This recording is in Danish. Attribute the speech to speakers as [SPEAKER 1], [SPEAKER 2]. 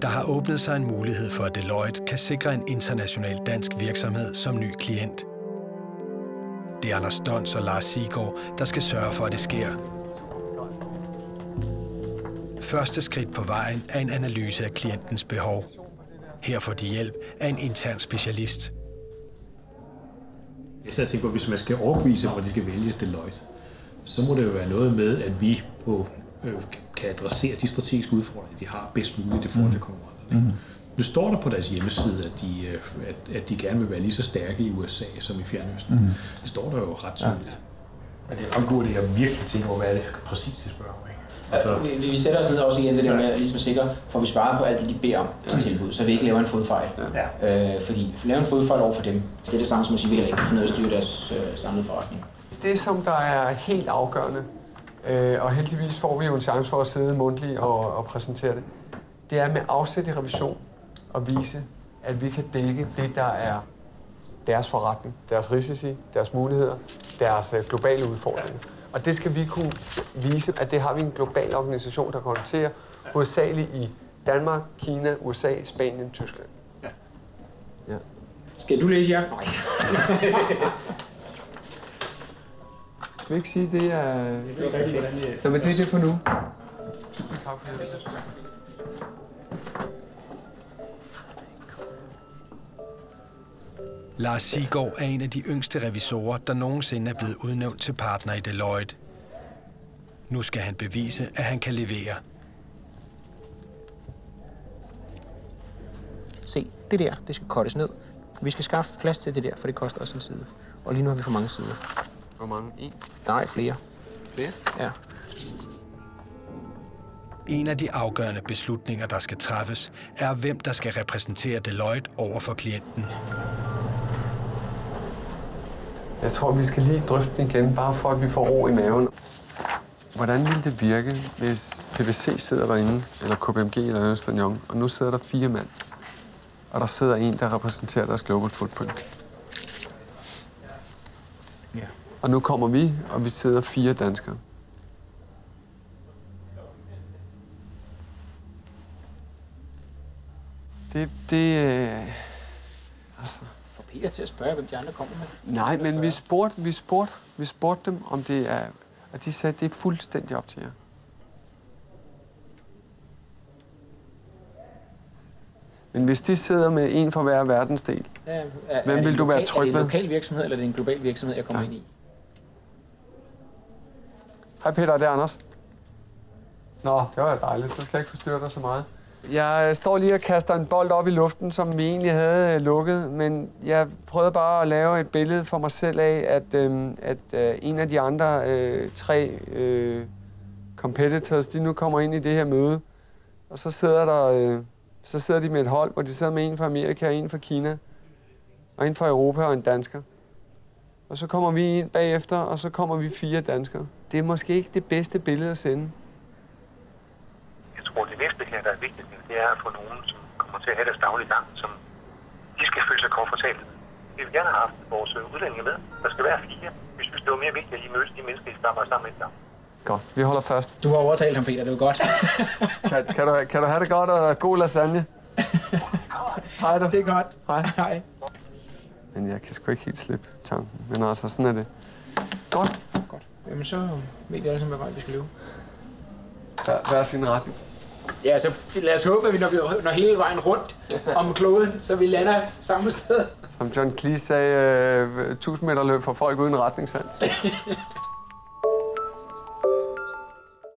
[SPEAKER 1] Der har åbnet sig en mulighed for, at Deloitte kan sikre en international dansk virksomhed som ny klient. Det er Anders Dons og Lars Siggaard, der skal sørge for, at det sker. Første skridt på vejen er en analyse af klientens behov. Her får de hjælp af en intern specialist.
[SPEAKER 2] Jeg sad og tænkte på, at hvis man skal overbevise, hvor de skal vælge Deloitte, så må det jo være noget med, at vi kan adressere de strategiske udfordringer, de har bedst muligt i forhold til konkurrenterne. Nu står der på deres hjemmeside, at de gerne vil være lige så stærke i USA som i Fjernøsten. Det står der jo ret tydeligt.
[SPEAKER 3] Men det er en god idé at virkelig tænke over, hvad er det præcis, de spørger om.
[SPEAKER 4] Altså, vi sætter os ned også igen det der med at ligesom sikre, for vi svarer på alt det, de beder om til tilbud, så vi ikke laver en fodfejl. Fordi at lave en fodfejl over for dem, det er det samme som at sige, at vi heller ikke kan finde ud af at styre deres samlede forretning.
[SPEAKER 5] Det, som der er helt afgørende, og heldigvis får vi jo en chance for at sidde mundtligt og præsentere det, det er med afsæt i revision at vise, at vi kan dække det, der er deres forretning, deres risici, deres muligheder, deres globale udfordringer. Og det skal vi kunne vise, at det har vi en global organisation, der kan håndtere, hovedsageligt i Danmark, Kina, USA, Spanien, Tyskland.
[SPEAKER 4] Ja. Skal du læse jer? Nej.
[SPEAKER 5] Skal vi ikke sige, det er... Nå, men det er det for nu.
[SPEAKER 1] Lars Siggaard er en af de yngste revisorer, der nogensinde er blevet udnævnt til partner i Deloitte. Nu skal han bevise, at han kan levere.
[SPEAKER 4] Se, det der, det skal cuttes ned. Vi skal skaffe plads til det der, for det koster også en side. Og lige nu har vi for mange sider.
[SPEAKER 5] Hvor mange? En?
[SPEAKER 4] Nej, flere.
[SPEAKER 5] Flere?
[SPEAKER 4] Ja.
[SPEAKER 1] En af de afgørende beslutninger, der skal træffes, er, hvem der skal repræsentere Deloitte over for klienten.
[SPEAKER 5] Jeg tror, vi skal lige drøfte den igen, bare for at vi får ro i maven. Hvordan ville det virke, hvis PwC sidder derinde, eller KPMG eller Ernst & Young, og nu sidder der 4 mand, og der sidder en, der repræsenterer deres global footprint?
[SPEAKER 4] Ja.
[SPEAKER 5] Og nu kommer vi, og vi sidder 4 danskere. Altså...
[SPEAKER 4] For Peter til at spørge, hvem de andre kommer med.
[SPEAKER 5] Nej, men vi spurgte dem, om det er... Og de sagde, at det er fuldstændig op til jer. Men hvis de sidder med en fra hver verdensdel, hvem vil du være tryg ved?
[SPEAKER 4] Er det en lokal virksomhed, eller er det en global virksomhed, jeg kommer ind i?
[SPEAKER 5] Hej Peter, det er Anders. Nå, det var dejligt. Så skal jeg ikke forstyrre dig så meget. Jeg står lige og kaster en bold op i luften, som vi egentlig havde lukket, men jeg prøvede bare at lave et billede for mig selv af, at en af de andre 3 competitors, de nu kommer ind i det her møde, og så sidder de med et hold, hvor de sidder med en fra Amerika, en fra Kina, og en fra Europa og en dansker. Og så kommer vi ind bagefter, og så kommer vi 4 danskere. Det er måske ikke det bedste billede at sende.
[SPEAKER 3] Jeg tror, det næste her, der er vigtigt, det er at få nogen, som kommer til at have deres daglige gang, som de skal føle sig komfortable. Vi vil gerne have haft vores udlændinge med. Der skal være 4. Vi synes, det var mere vigtigt at lige mødes de mennesker, I arbejder sammen med.
[SPEAKER 5] Godt, vi holder fast.
[SPEAKER 4] Du har overtalt ham, Peter, det er godt.
[SPEAKER 5] kan du have det godt og god lasagne? Hej da.
[SPEAKER 4] Det er godt.
[SPEAKER 5] Hej. Men jeg kan sgu ikke helt slippe tanken. Men altså, sådan er det. Godt.
[SPEAKER 4] Jamen så ved vi alle sammen, hvad vej vi skal løbe.
[SPEAKER 5] Hver sin retning.
[SPEAKER 4] Ja, så lad os håbe, at vi når hele vejen rundt om kloden, så vi lander samme sted.
[SPEAKER 5] Som John Cleese sagde, 1000 meter løb for folk uden retningssans.